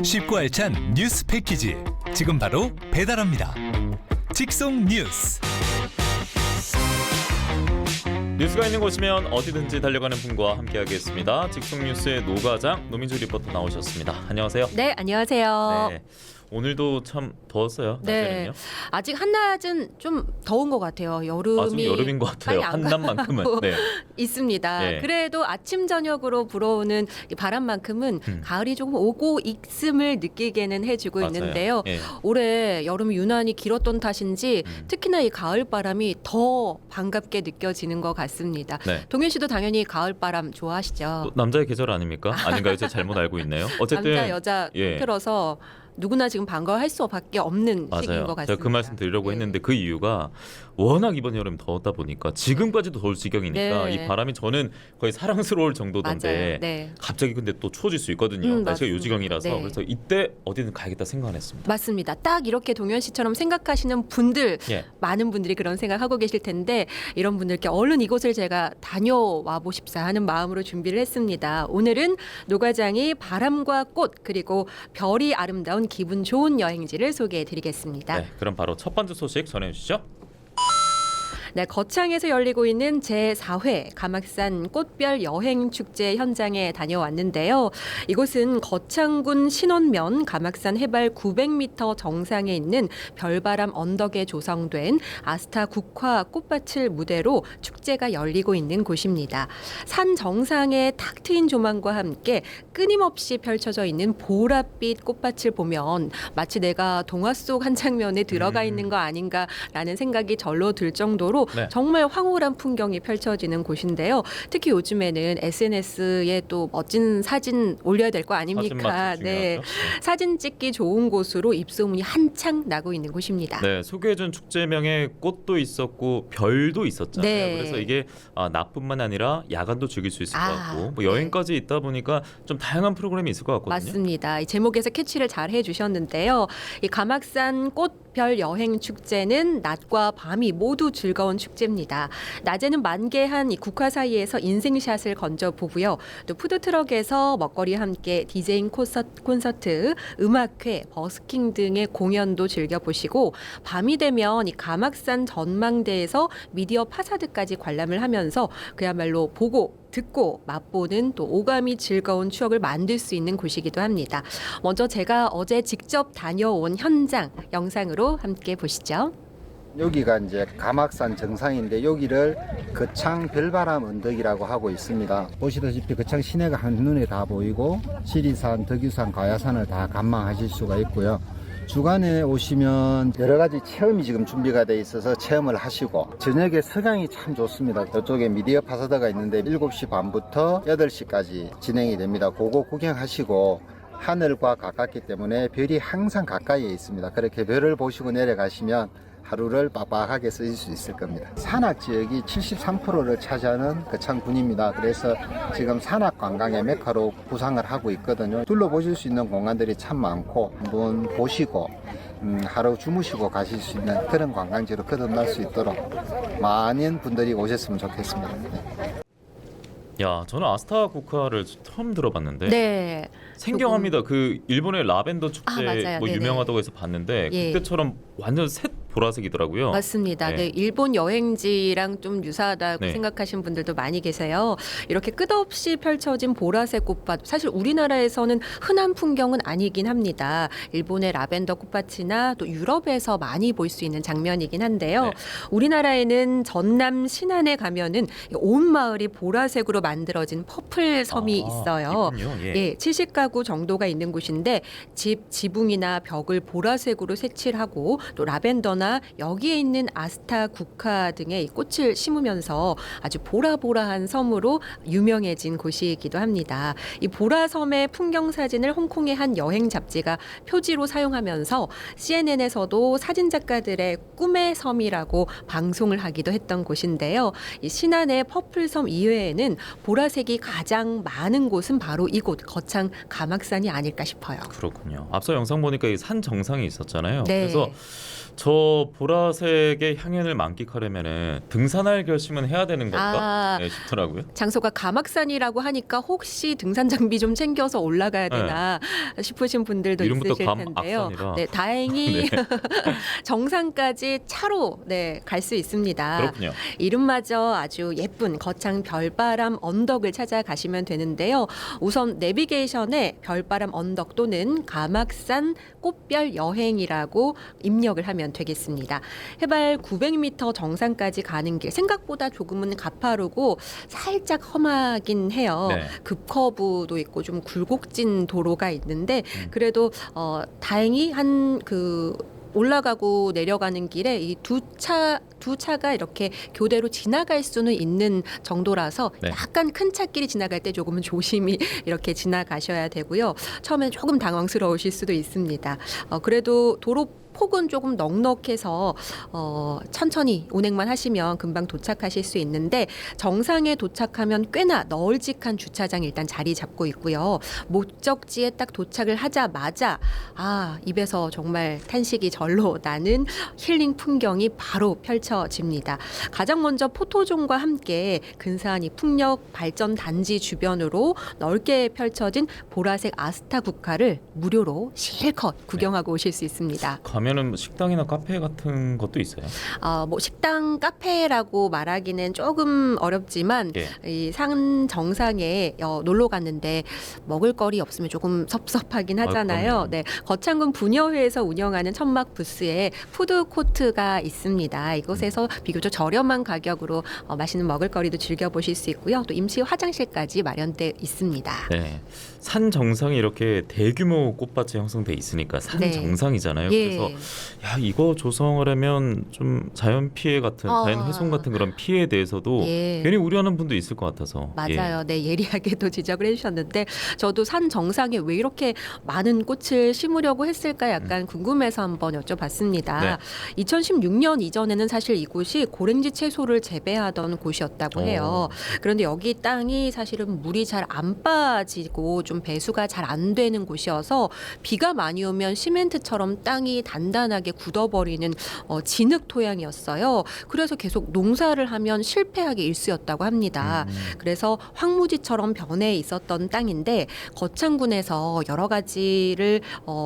쉽고 알찬 뉴스 패키지 지금 바로 배달합니다. 직송 뉴스. 뉴스가 있는 곳이면 어디든지 달려가는 분과 함께하겠습니다. 직송 뉴스의 노과장 노민주 리포터 나오셨습니다. 안녕하세요. 네, 안녕하세요. 네, 오늘도 참 더웠어요. 네, 낮에는요. 아직 한낮은 좀 더운 것 같아요. 여름이 지금 여름인 것 같아요. 빨리 안 한낮만큼은. 가고 네. 있습니다. 네. 그래도 아침 저녁으로 불어오는 이 바람만큼은 가을이 조금 오고 있음을 느끼게는 해주고 맞아요. 있는데요. 예. 올해 여름이 유난히 길었던 탓인지 특히나 이 가을 바람이 더 반갑게 느껴지는 것 같습니다. 네. 동현 씨도 당연히 가을 바람 좋아하시죠? 또 남자의 계절 아닙니까? 아닌가요? 제가 잘못 알고 있나요? 어쨌든 남자 여자 예. 통틀어서 누구나 지금 반가워할 수밖에 없는 시기인 맞아요. 것 같습니다. 제가 그 말씀 드리려고 예. 했는데 그 이유가 워낙 이번 여름 더웠다 보니까 지금까지도 더울 지경이니까 네. 이 바람이 저는 거의 사랑스러울 정도던데 맞아요. 네. 갑자기 근데 또 추워질 수 있거든요. 날씨가 맞습니다. 요지경이라서 네. 그래서 이때 어디든 가야겠다 생각했습니다. 맞습니다. 딱 이렇게 동현 씨처럼 생각하시는 분들 예. 많은 분들이 그런 생각하고 계실 텐데 이런 분들께 얼른 이곳을 제가 다녀와 보십사 하는 마음으로 준비를 했습니다. 오늘은 노과장이 바람과 꽃 그리고 별이 아름다운 기분 좋은 여행지를 소개해드리겠습니다. 네, 그럼 바로 첫 번째 소식 전해주시죠. 네, 거창에서 열리고 있는 제4회 가막산 꽃별 여행 축제 현장에 다녀왔는데요. 이곳은 거창군 신원면 가막산 해발 900m 정상에 있는 별바람 언덕에 조성된 아스타 국화 꽃밭을 무대로 축제가 열리고 있는 곳입니다. 산 정상에 탁 트인 조망과 함께 끊임없이 펼쳐져 있는 보랏빛 꽃밭을 보면 마치 내가 동화 속 한 장면에 들어가 있는 거 아닌가라는 생각이 절로 들 정도로 네. 정말 황홀한 풍경이 펼쳐지는 곳인데요. 특히 요즘에는 SNS에 또 멋진 사진 올려야 될 거 아닙니까? 사진 네. 중요하죠. 사진 찍기 좋은 곳으로 입소문이 한창 나고 있는 곳입니다. 네, 소개해준 축제명에 꽃도 있었고 별도 있었잖아요. 네. 그래서 이게 낮뿐만 아니라 야간도 즐길 수 있을 것 같고 뭐 네. 여행까지 있다 보니까 좀 다양한 프로그램이 있을 것 같거든요. 맞습니다. 이 제목에서 캐치를 잘 해주셨는데요. 이 가막산 꽃별 여행 축제는 낮과 밤이 모두 즐거운 축제입니다. 낮에는 만개한 이 국화 사이에서 인생샷을 건져 보고요. 또 푸드트럭에서 먹거리와 함께 디제잉 콘서트, 음악회, 버스킹 등의 공연도 즐겨보시고 밤이 되면 이 가막산 전망대에서 미디어 파사드까지 관람을 하면서 그야말로 보고 듣고 맛보는 또 오감이 즐거운 추억을 만들 수 있는 곳이기도 합니다. 먼저 제가 어제 직접 다녀온 현장 영상으로 함께 보시죠. 여기가 이제 가막산 정상인데 여기를 거창 별바람 언덕이라고 하고 있습니다. 보시다시피 거창 시내가 한눈에 다 보이고 지리산, 덕유산, 가야산을 다 관망하실 수가 있고요. 주간에 오시면 여러 가지 체험이 지금 준비가 돼 있어서 체험을 하시고 저녁에 석양이 참 좋습니다. 이쪽에 미디어 파사드가 있는데 7시 반부터 8시까지 진행이 됩니다. 그거 구경하시고 하늘과 가깝기 때문에 별이 항상 가까이에 있습니다. 그렇게 별을 보시고 내려가시면 하루를 빡빡하게 쓰실 수 있을 겁니다. 산악 지역이 73%를 차지하는 거창군입니다. 그래서 지금 산악 관광의 메카로 구상을 하고 있거든요. 둘러보실 수 있는 공간들이 참 많고 한번 보시고 하루 주무시고 가실 수 있는 그런 관광지로 거듭날 수 있도록 많은 분들이 오셨으면 좋겠습니다. 네. 야, 저는 아스타 국화를 처음 들어봤는데 네. 생경합니다. 그 일본의 라벤더 축제 맞아요. 뭐 네네. 유명하다고 해서 봤는데 예. 그때처럼 완전 셋 보라색이더라고요. 맞습니다. 네. 네, 일본 여행지랑 좀 유사하다고 네. 생각하시는 분들도 많이 계세요. 이렇게 끝없이 펼쳐진 보라색 꽃밭, 사실 우리나라에서는 흔한 풍경은 아니긴 합니다. 일본의 라벤더 꽃밭이나 또 유럽에서 많이 볼 수 있는 장면이긴 한데요. 네. 우리나라에는 전남 신안에 가면은 온 마을이 보라색으로 만들어진 퍼플 섬이 있어요. 있군요. 예. 예, 70가구 정도가 있는 곳인데 집 지붕이나 벽을 보라색으로 색칠을 하고 또 라벤더나 여기에 있는 아스타 국화 등의 이 꽃을 심으면서 아주 보라보라한 섬으로 유명해진 곳이기도 합니다. 이 보라섬의 풍경 사진을 홍콩의 한 여행 잡지가 표지로 사용하면서 CNN에서도 사진 작가들의 꿈의 섬이라고 방송을 하기도 했던 곳인데요. 이 신안의 퍼플섬 이외에는 보라색이 가장 많은 곳은 바로 이곳 거창 가막산이 아닐까 싶어요. 그렇군요. 앞서 영상 보니까 이 산 정상에 있었잖아요. 네. 그래서 저 저 보라색의 향연을 만끽하려면은 등산할 결심은 해야 되는 건가? 네, 싶더라고요. 장소가 가막산이라고 하니까 혹시 등산 장비 좀 챙겨서 올라가야 되나 싶으신 분들도 이름부터 있으실 텐데요. 감악산이라. 네, 다행히 네. 정상까지 차로 갈 수 있습니다. 그렇군요. 이름마저 아주 예쁜 거창 별바람 언덕을 찾아가시면 되는데요. 우선 내비게이션에 별바람 언덕 또는 가막산 꽃별 여행이라고 입력을 하면 되겠습니다. 해발 900m 정상까지 가는 길 생각보다 조금은 가파르고 살짝 험하긴 해요. 네. 급커브도 있고 좀 굴곡진 도로가 있는데 그래도 다행히 한 올라가고 내려가는 길에 이 두 차가 이렇게 교대로 지나갈 수는 있는 정도라서 네. 약간 큰 차끼리 지나갈 때 조금은 조심히 이렇게 지나가셔야 되고요. 처음엔 조금 당황스러우실 수도 있습니다. 그래도 도로 폭은 조금 넉넉해서 천천히 운행만 하시면 금방 도착하실 수 있는데 정상에 도착하면 꽤나 널찍한 주차장이 일단 자리 잡고 있고요. 목적지에 딱 도착을 하자마자 입에서 정말 탄식이 절로 나는 힐링 풍경이 바로 펼쳐집니다. 가장 먼저 포토존과 함께 근사한 이 풍력 발전 단지 주변으로 넓게 펼쳐진 보라색 아스타 국화를 무료로 실컷 구경하고 오실 수 있습니다. 가면은 뭐 식당이나 카페 같은 것도 있어요? 식당, 카페라고 말하기는 조금 어렵지만 이 산 정상에 놀러 갔는데 먹을거리 없으면 조금 섭섭하긴 하잖아요. 네, 거창군 분여회에서 운영하는 천막 부스에 푸드 코트가 있습니다. 이곳에서 비교적 저렴한 가격으로 맛있는 먹을거리도 즐겨보실 수 있고요. 또 임시 화장실까지 마련돼 있습니다. 네, 산 정상에 이렇게 대규모 꽃밭이 형성돼 있으니까 산 정상이잖아요. 그래서 야, 이거 조성을 하면 좀 자연 피해 같은 자연 훼손 같은 그런 피해에 대해서도 괜히 우려하는 분도 있을 것 같아서. 맞아요. 네, 예리하게도 지적을 해주셨는데 저도 산 정상에 왜 이렇게 많은 꽃을 심으려고 했을까 약간 궁금해서 한번 여쭤봤습니다. 2016년 이전에는 사실 이곳이 고랭지 채소를 재배하던 곳이었다고 해요. 그런데 여기 땅이 사실은 물이 잘 안 빠지고 좀 배수가 잘 안 되는 곳이어서 비가 많이 오면 시멘트처럼 땅이 단단하게 굳어버리는 진흙 토양이었어요. 그래서 계속 농사를 하면 실패하기 일쑤였다고 합니다. 그래서 황무지처럼 변해 있었던 땅인데 거창군에서 여러 가지를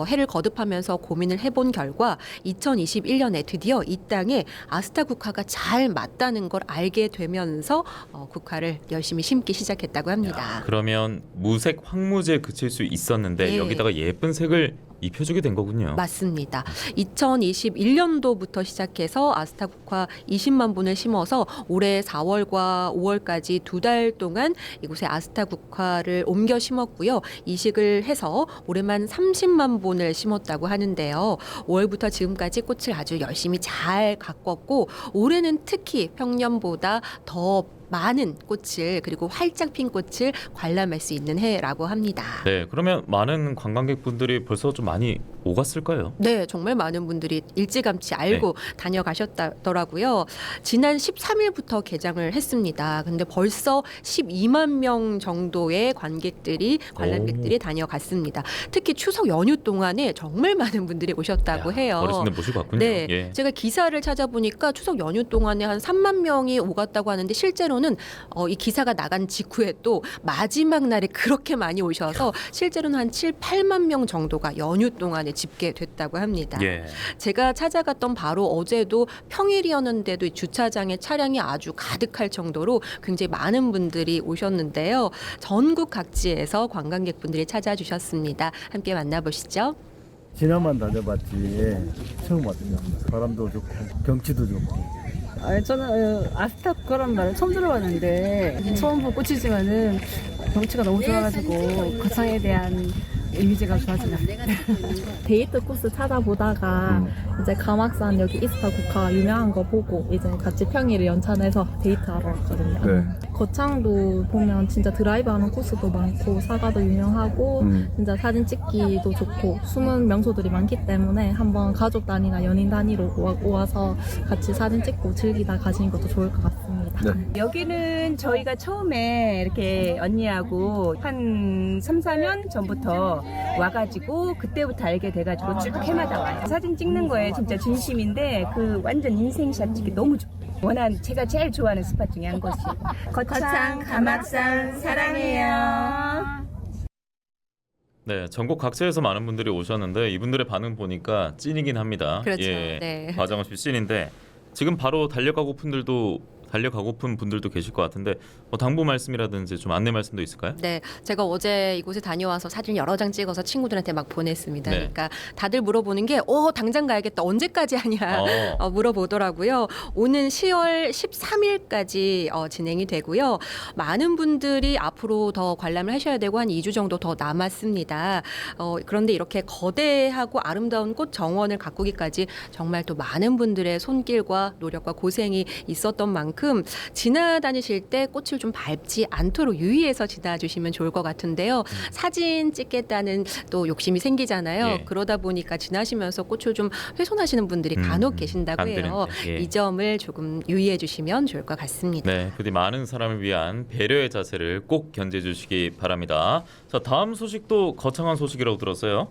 해를 거듭하면서 고민을 해본 결과 2021년에 드디어 이 땅에 아스타 국화가 잘 맞다는 걸 알게 되면서 국화를 열심히 심기 시작했다고 합니다. 그러면 무색 황무지에 그칠 수 있었는데 여기다가 예쁜 색을 입혀주게 된 거군요. 맞습니다. 2021년도부터 시작해서 아스타 국화 20만 분을 심어서 올해 4월과 5월까지 2달 동안 이곳에 아스타 국화를 옮겨 심었고요. 이식을 해서 올해만 30만 본을 심었다고 하는데요. 5월부터 지금까지 꽃을 아주 열심히 잘 가꿨고 올해는 특히 평년보다 더 많은 꽃을 그리고 활짝 핀 꽃을 관람할 수 있는 해라고 합니다. 네, 그러면 많은 관광객분들이 벌써 좀 많이 오갔을까요? 네, 정말 많은 분들이 일찌감치 알고 다녀가셨더라고요. 지난 13일부터 개장을 했습니다. 근데 벌써 12만 명 정도의 관람객들이 다녀갔습니다. 특히 추석 연휴 동안에 정말 많은 분들이 오셨다고 해요. 어르신들 모시고 왔군요. 네, 제가 기사를 찾아보니까 추석 연휴 동안에 한 3만 명이 오갔다고 하는데 실제로는 이 기사가 나간 직후에 또 마지막 날에 그렇게 많이 오셔서 실제로는 한 7, 8만 명 정도가 연휴 동안에 집계됐다고 합니다. 제가 찾아갔던 바로 어제도 평일이었는데도 이 주차장에 차량이 아주 가득할 정도로 굉장히 많은 분들이 오셨는데요. 전국 각지에서 관광객분들이 찾아주셨습니다. 함께 만나보시죠. 지나만 다녀봤지 처음 왔어요. 바람도 좋고 경치도 좋고. 저는 아스타 국화란 말을 처음 들어봤는데 처음 본 꽃이지만은 경치가 너무 좋아가지고 거창에 대한 이미지가 좋아지네요. 데이트 코스 찾아보다가 이제 가막산 여기 이스타 국화 유명한 거 보고 이제 같이 평일을 연찬해서 데이트하러 왔거든요. 거창도 보면 진짜 드라이브하는 코스도 많고 사과도 유명하고 진짜 사진 찍기도 좋고 숨은 명소들이 많기 때문에 한번 가족 단위나 연인 단위로 와서 같이 사진 찍고 즐기다 가시는 것도 좋을 것 같습니다. 여기는 저희가 처음에 이렇게 언니하고 한 3, 4년 전부터 와가지고 그때부터 알게 돼가지고 쭉 해마다 와요. 사진 찍는 거에 진짜 진심인데 그 완전 인생샷 찍기 너무 좋아요. 제가 제일 좋아하는 스팟 중에 한 곳이 거창 가막산 사랑해요. 네, 전국 각지에서 많은 분들이 오셨는데 이분들의 반응 보니까 찐이긴 합니다. 그렇죠. 예, 네. 과장 없이 찐인데 지금 바로 달려가고픈 분들도 계실 것 같은데 당부 말씀이라든지 좀 안내 말씀도 있을까요? 네, 제가 어제 이곳에 다녀와서 사진 여러 장 찍어서 친구들한테 막 보냈습니다. 네. 그러니까 다들 물어보는 게, 당장 가야겠다. 언제까지 하냐 물어보더라고요. 오는 10월 13일까지 진행이 되고요. 많은 분들이 앞으로 더 관람을 하셔야 되고 한 2주 정도 더 남았습니다. 그런데 이렇게 거대하고 아름다운 꽃 정원을 가꾸기까지 정말 또 많은 분들의 손길과 노력과 고생이 있었던 만큼 지나다니실 때 꽃을 좀 밟지 않도록 유의해서 지나주시면 좋을 것 같은데요. 사진 찍겠다는 또 욕심이 생기잖아요. 예. 그러다 보니까 지나시면서 꽃을 좀 훼손하시는 분들이 간혹 계신다고 안 해요. 되는데, 예. 이 점을 조금 유의해 주시면 좋을 것 같습니다. 네, 부디 많은 사람을 위한 배려의 자세를 꼭 견지해 주시기 바랍니다. 자, 다음 소식도 거창한 소식이라고 들었어요.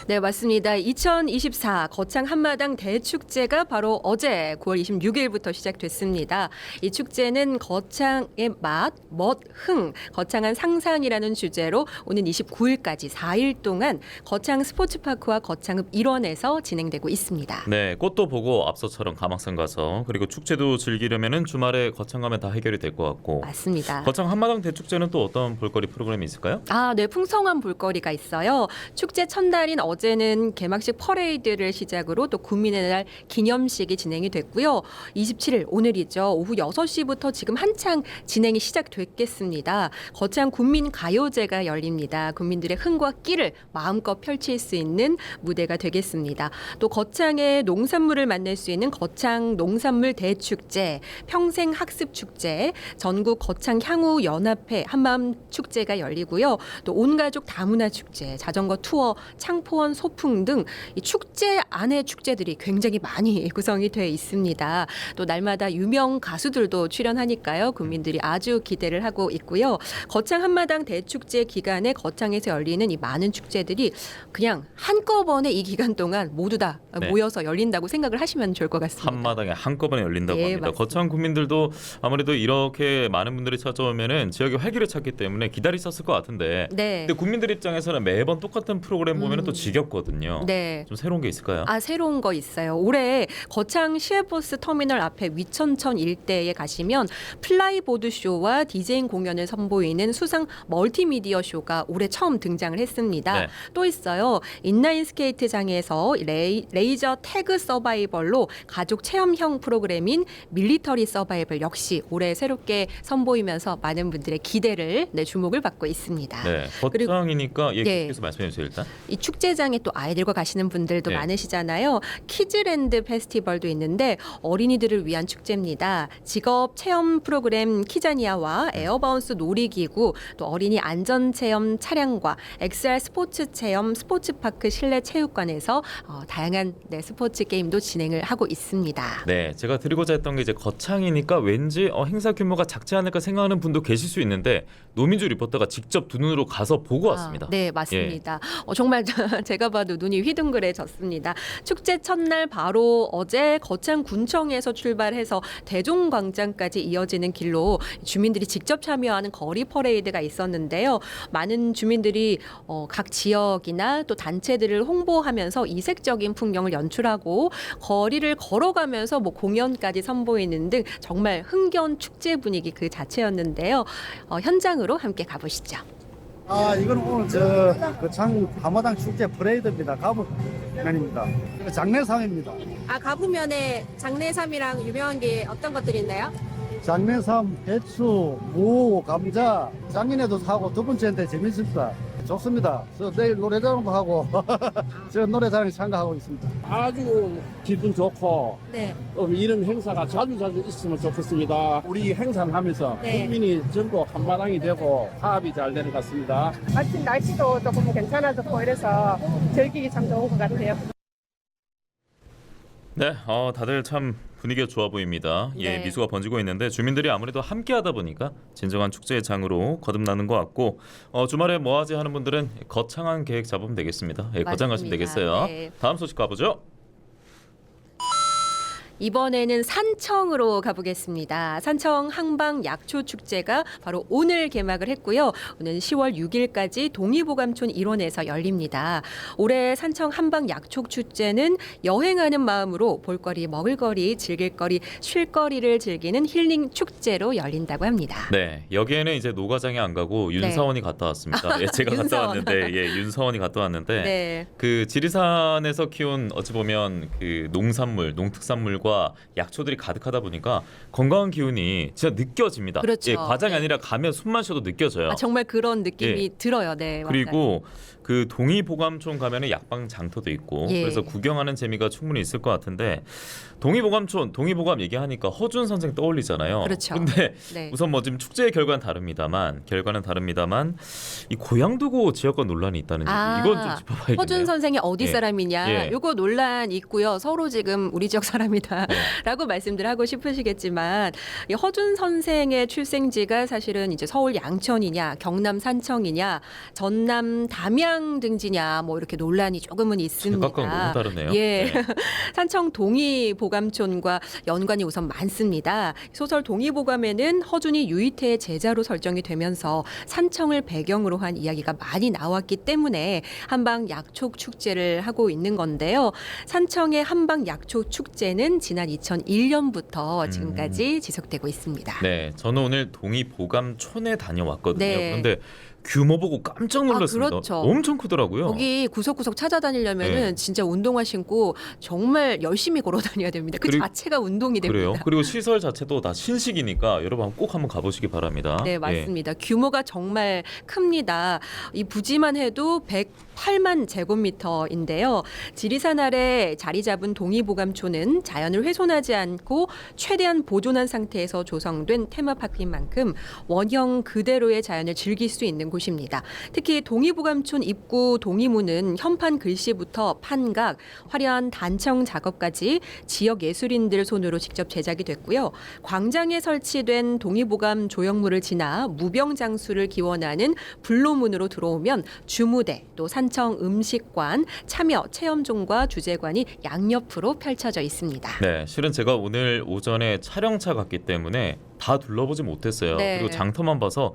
네, 맞습니다. 2024 거창 한마당 대축제가 바로 어제 9월 26일부터 시작됐습니다. 이 축제는 거창의 맛, 멋, 흥, 거창한 상상이라는 주제로 오는 29일까지 4일 동안 거창 스포츠파크와 거창읍 일원에서 진행되고 있습니다. 네, 꽃도 보고 앞서처럼 가막산 가서 그리고 축제도 즐기려면은 주말에 거창 가면 다 해결이 될 것 같고. 맞습니다. 거창 한마당 대축제는 또 어떤 볼거리 프로그램이 있을까요? 네, 풍성한 볼거리가 있어요. 축제 첫날인 어제는 개막식 퍼레이드를 시작으로 또 국민의 날 기념식이 진행이 됐고요. 27일 오늘이죠. 오후 6시부터 지금 한창 진행이 시작됐겠습니다. 거창 국민 가요제가 열립니다. 국민들의 흥과 끼를 마음껏 펼칠 수 있는 무대가 되겠습니다. 또 거창의 농산물을 만날 수 있는 거창 농산물 대축제, 평생 학습 축제, 전국 거창 향후 연합회 한마음 축제가 열리고요. 또 온가족 다문화 축제, 자전거 투어, 창포원 소풍 등 이 축제 안에 축제들이 굉장히 많이 구성이 돼 있습니다. 또 날마다 유명 가수들도 출연하니까요. 국민들이 아주 기대를 하고 있고요. 거창 한마당 대축제 기간에 거창에서 열리는 이 많은 축제들이 그냥 한꺼번에 이 기간 동안 모두 다 네. 모여서 열린다고 생각을 하시면 좋을 것 같습니다. 한마당에 한꺼번에 열린다고 예, 합니다. 맞습니다. 거창 국민들도 아무래도 이렇게 많은 분들이 찾아오면은 지역의 활기를 찾기 때문에 기다리셨을 것 같은데. 네. 근데 국민들 입장에서는 매번 똑같은 프로그램 보면은 또 지겹거든요. 네. 좀 새로운 게 있을까요? 새로운 거 있어요. 올해 거창 시외버스 터미널 앞에 위천천 일대에 가시면 플라이보드 쇼와 디제잉 공연을 선보이는 수상 멀티미디어 쇼가 올해 처음 등장을 했습니다. 네. 또 있어요. 인라인 스케이트장에서 레이저 태그 서바이벌로 가족 체험형 프로그램인 밀리터리 서바이벌 역시 올해 새롭게 선보이면서 많은 분들의 기대를 주목을 받고 있습니다. 네. 거창이니까 네. 계속해서 말씀해 주세요 일단. 이 축제장에 또 아이들과 가시는 분들도 네. 많으시잖아요. 키즈랜드 페스티벌도 있는데 어린이들을 위한 축제입니다. 직업 체험 프로그램 키자니아와 에어바운스 놀이기구, 또 어린이 안전체험 차량과 XR 스포츠 체험 스포츠파크 실내 체육관에서 다양한 스포츠 게임도 진행을 하고 있습니다. 네, 제가 드리고자 했던 게 이제 거창이니까 왠지 행사 규모가 작지 않을까 생각하는 분도 계실 수 있는데 노민주 리포터가 직접 두 눈으로 가서 보고 왔습니다. 네, 맞습니다. 정말 제가 봐도 눈이 휘둥그레졌습니다. 축제 첫날 바로 어제 거창군청에서 출발해서 대종광장까지 이어지는 길로 주민들이 직접 참여하는 거리 퍼레이드가 있었는데요. 많은 주민들이 각 지역이나 또 단체들을 홍보하면서 이색적인 풍경을 연출하고 거리를 걸어가면서 공연까지 선보이는 등 정말 흥겨운 축제 분위기 그 자체였는데요. 현장으로 함께 가보시죠. 이거는 오늘 거창 한마당 축제 퍼레이드입니다. 가부면입니다. 장례삼입니다. 가부면에 장례삼이랑 유명한 게 어떤 것들이 있나요? 장례삼, 배추, 무, 감자, 장인에도 사고 두 번째인데 재밌습니다. 좋습니다. 저 내일 노래자랑도 하고 저 노래자랑에 참가하고 있습니다. 아주 기분 좋고 네. 이런 행사가 자주 있으면 좋겠습니다. 우리 행사를 하면서 네. 국민이 전부 한마당이 되고 화합이 잘 되는 것 같습니다. 마침 날씨도 조금 괜찮아졌고 이래서 즐기기 참 좋은 것 같아요. 네, 다들 참 분위기가 좋아 보입니다. 예, 네. 미소가 번지고 있는데 주민들이 아무래도 함께하다 보니까 진정한 축제의 장으로 거듭나는 것 같고 주말에 뭐하지 하는 분들은 거창한 계획 잡으면 되겠습니다. 예, 거장 가시면 맞습니다. 되겠어요. 네. 다음 소식 가보죠. 이번에는 산청으로 가보겠습니다. 산청 항방 약초 축제가 바로 오늘 개막을 했고요. 오는 10월 6일까지 동의보감촌 일원에서 열립니다. 올해 산청 항방 약초 축제는 여행하는 마음으로 볼거리, 먹을거리, 즐길거리, 쉴거리를 즐기는 힐링 축제로 열린다고 합니다. 네, 여기에는 이제 노과장이 안 가고 윤사원이 갔다 왔습니다. 예, 제가 갔다 윤사원. 왔는데, 예, 윤사원이 갔다 왔는데, 네. 그 지리산에서 키운 어찌 보면 그 농산물, 농특산물과 약초들이 가득하다 보니까 건강한 기운이 진짜 느껴집니다. 그렇죠. 예, 과장이 네. 아니라 가면 숨만 쉬어도 느껴져요. 정말 그런 느낌이 예. 들어요. 네. 그리고 그 동의보감촌 가면은 약방 장터도 있고 예. 그래서 구경하는 재미가 충분히 있을 것 같은데 동의보감촌 동의보감 얘기하니까 허준 선생 떠올리잖아요. 그렇죠. 근데 네. 우선 뭐 지금 축제의 결과는 다릅니다만 이 고향 두고 지역과 논란이 있다는 얘기 이건 좀 짚어봐야겠네요. 허준 선생이 어디 예. 사람이냐 예. 요거 논란 있고요. 서로 지금 우리 지역 사람이다라고 말씀들 하고 싶으시겠지만 이 허준 선생의 출생지가 사실은 이제 서울 양천이냐 경남 산청이냐 전남 담양 등지냐 뭐 이렇게 논란이 조금은 있습니다. 각각 너무 다르네요. 예. 네. 산청 동의보감촌과 연관이 우선 많습니다. 소설 동의보감에는 허준이 유이태의 제자로 설정이 되면서 산청을 배경으로 한 이야기가 많이 나왔기 때문에 한방 약초 축제를 하고 있는 건데요. 산청의 한방 약초 축제는 지난 2001년부터 지금까지 지속되고 있습니다. 네, 저는 오늘 동의보감촌에 다녀왔거든요. 네. 그런데 규모 보고 깜짝 놀랐습니다. 그렇죠. 엄청 크더라고요. 거기 구석구석 찾아다니려면은 네. 진짜 운동화 신고 정말 열심히 걸어 다녀야 됩니다. 그 그리고- 자체가 운동이 됩니다. 그래요. 그리고 시설 자체도 다 신식이니까 여러분 꼭 한번 가보시기 바랍니다. 네, 맞습니다. 규모가 정말 큽니다. 이 부지만 해도 108만 제곱미터인데요. 지리산 아래 자리 잡은 동의보감촌은 자연을 훼손하지 않고 최대한 보존한 상태에서 조성된 테마파크인 만큼 원형 그대로의 자연을 즐길 수 있는 곳입니다. 특히 동의보감촌 입구 동의문은 현판 글씨부터 판각, 화려한 단청 작업까지 지역 예술인들 손으로 직접 제작이 됐고요. 광장에 설치된 동의보감 조형물을 지나 무병장수를 기원하는 불로문으로 들어오면 주무대, 또 산청 음식관, 참여 체험존과 주제관이 양옆으로 펼쳐져 있습니다. 네, 실은 제가 오늘 오전에 촬영차 갔기 때문에 다 둘러보지 못했어요. 네. 그리고 장터만 봐서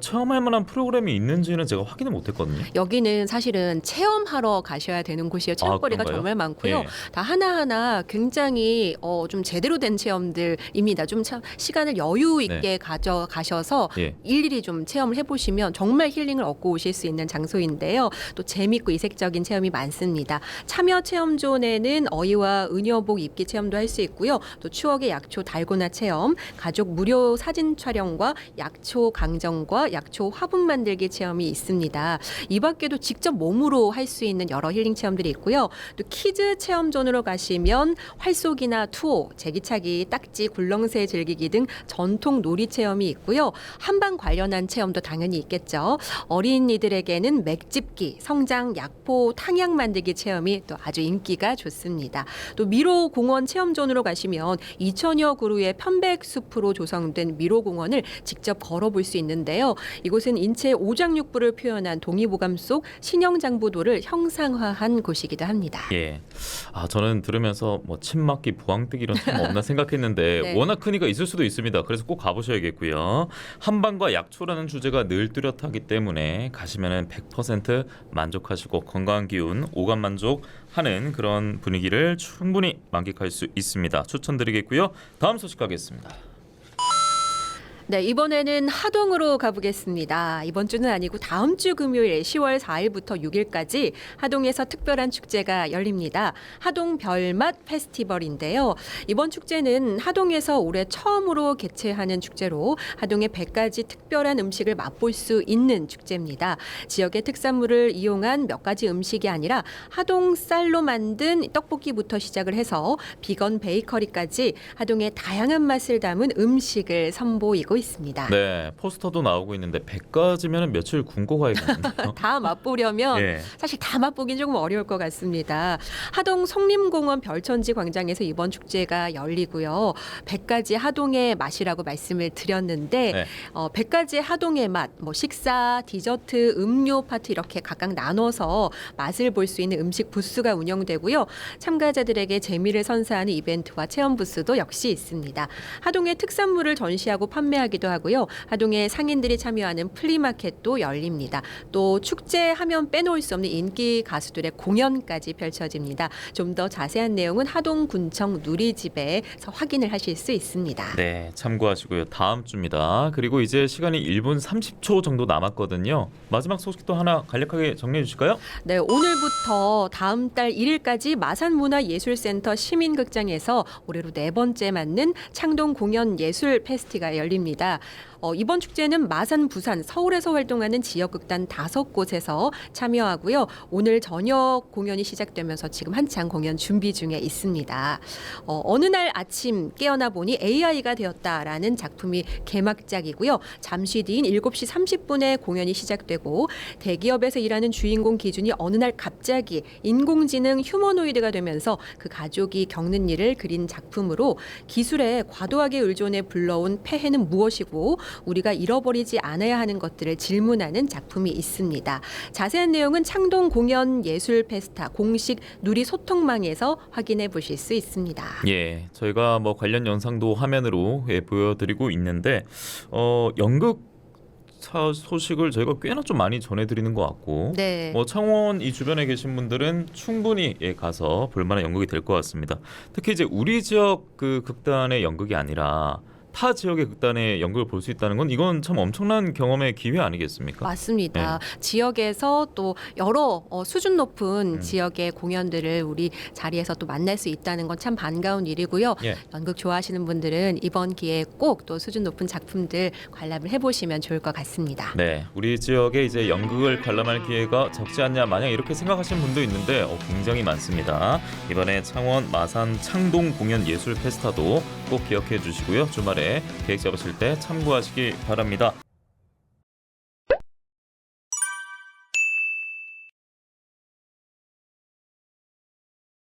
체험할 만한 프로그램이 있는지는 제가 확인을 못했거든요. 여기는 사실은 체험하러 가셔야 되는 곳이에요. 체험거리가 그런가요? 정말 많고요. 예. 다 하나하나 굉장히 좀 제대로 된 체험들입니다. 좀 참 시간을 여유 있게 가져가셔서 예. 일일이 좀 체험을 해보시면 정말 힐링을 얻고 오실 수 있는 장소인데요. 또 재밌고 이색적인 체험이 많습니다. 참여 체험존에는 어이와 은여복 입기 체험도 할 수 있고요. 또 추억의 약초 달고나 체험, 가족 무료 사진 촬영과 약초 강정과 약초 화분 만들기 체험이 있습니다. 이 밖에도 직접 몸으로 할 수 있는 여러 힐링 체험들이 있고요. 또 키즈 체험존으로 가시면 활쏘기나 투호, 제기차기, 딱지, 굴렁쇠 즐기기 등 전통 놀이 체험이 있고요. 한방 관련한 체험도 당연히 있겠죠. 어린이들에게는 맥집기, 성장, 약포, 탕약 만들기 체험이 또 아주 인기가 좋습니다. 또 미로 공원 체험존으로 가시면 2천여 그루의 편백숲으로 조성된 미로공원을 직접 걸어볼 수 있는데요. 이곳은 인체 오장육부를 표현한 동의보감 속 신형장부도를 형상화한 곳이기도 합니다. 예. 저는 들으면서 침맞기, 부황뜨기 이런 체험 없나 생각했는데 네. 워낙 크니까 있을 수도 있습니다. 그래서 꼭 가보셔야겠고요. 한방과 약초라는 주제가 늘 뚜렷하기 때문에 가시면은 100% 만족하시고 건강한 기운, 오감 만족하는 그런 분위기를 충분히 만끽할 수 있습니다. 추천드리겠고요. 다음 소식 가겠습니다. 네, 이번에는 하동으로 가보겠습니다. 이번 주는 아니고 다음 주 금요일 10월 4일부터 6일까지 하동에서 특별한 축제가 열립니다. 하동 별맛 페스티벌인데요. 이번 축제는 하동에서 올해 처음으로 개최하는 축제로 하동의 100가지 특별한 음식을 맛볼 수 있는 축제입니다. 지역의 특산물을 이용한 몇 가지 음식이 아니라 하동 쌀로 만든 떡볶이부터 시작을 해서 비건 베이커리까지 하동의 다양한 맛을 담은 음식을 선보이고 준비하고 있습니다. 네, 포스터도 나오고 있는데 100가지면 며칠 굶고 가야겠네요. 다 맛보려면 예. 사실 다 맛보긴 조금 어려울 것 같습니다. 하동 성림공원 별천지 광장에서 이번 축제가 열리고요. 100가지 하동의 맛이라고 말씀을 드렸는데 네. 100가지 하동의 맛, 뭐 식사, 디저트, 음료 파트 이렇게 각각 나눠서 맛을 볼 수 있는 음식 부스가 운영되고요. 참가자들에게 재미를 선사하는 이벤트와 체험 부스도 역시 있습니다. 하동의 특산물을 전시하고 판매하기도 하고요. 하동의 상인들이 참여하는 플리마켓도 열립니다. 또 축제하면 빼놓을 수 없는 인기 가수들의 공연까지 펼쳐집니다. 좀 더 자세한 내용은 하동군청 누리집에서 확인을 하실 수 있습니다. 네, 참고하시고요. 다음 주입니다. 그리고 이제 시간이 1분 30초 정도 남았거든요. 마지막 소식도 하나 간략하게 정리해 주실까요? 네, 오늘부터 다음 달 1일까지 마산문화예술센터 시민극장에서 올해로 4번째 맞는 창동 공연 예술 페스티가 열립니다. 이번 축제는 마산, 부산, 서울에서 활동하는 지역극단 5곳에서 참여하고요. 오늘 저녁 공연이 시작되면서 지금 한창 공연 준비 중에 있습니다. 어느 날 아침 깨어나 보니 AI가 되었다라는 작품이 개막작이고요. 잠시 뒤인 7시 30분에 공연이 시작되고 대기업에서 일하는 주인공 기준이 어느 날 갑자기 인공지능 휴머노이드가 되면서 그 가족이 겪는 일을 그린 작품으로 기술에 과도하게 의존해 불러온 폐해는 무엇이고 우리가 잃어버리지 않아야 하는 것들을 질문하는 작품이 있습니다. 자세한 내용은 창동 공연 예술 페스타 공식 누리 소통망에서 확인해 보실 수 있습니다. 예, 저희가 뭐 관련 영상도 화면으로 보여드리고 있는데 연극 소식을 저희가 꽤나 좀 많이 전해드리는 것 같고 네. 뭐 창원 이 주변에 계신 분들은 충분히 가서 볼만한 연극이 될 것 같습니다. 특히 이제 우리 지역 그 극단의 연극이 아니라 타 지역의 극단의 연극을 볼 수 있다는 건 이건 참 엄청난 경험의 기회 아니겠습니까? 맞습니다. 지역에서 또 여러 수준 높은 지역의 공연들을 우리 자리에서 또 만날 수 있다는 건 참 반가운 일이고요. 예. 연극 좋아하시는 분들은 이번 기회에 꼭 또 수준 높은 작품들 관람을 해보시면 좋을 것 같습니다. 네, 우리 지역에 이제 연극을 관람할 기회가 적지 않냐 마냥 이렇게 생각하시는 분도 있는데 굉장히 많습니다. 이번에 창원 마산 창동 공연 예술 페스타도 꼭 기억해 주시고요. 주말에 계획 잡으실 때 참고하시기 바랍니다.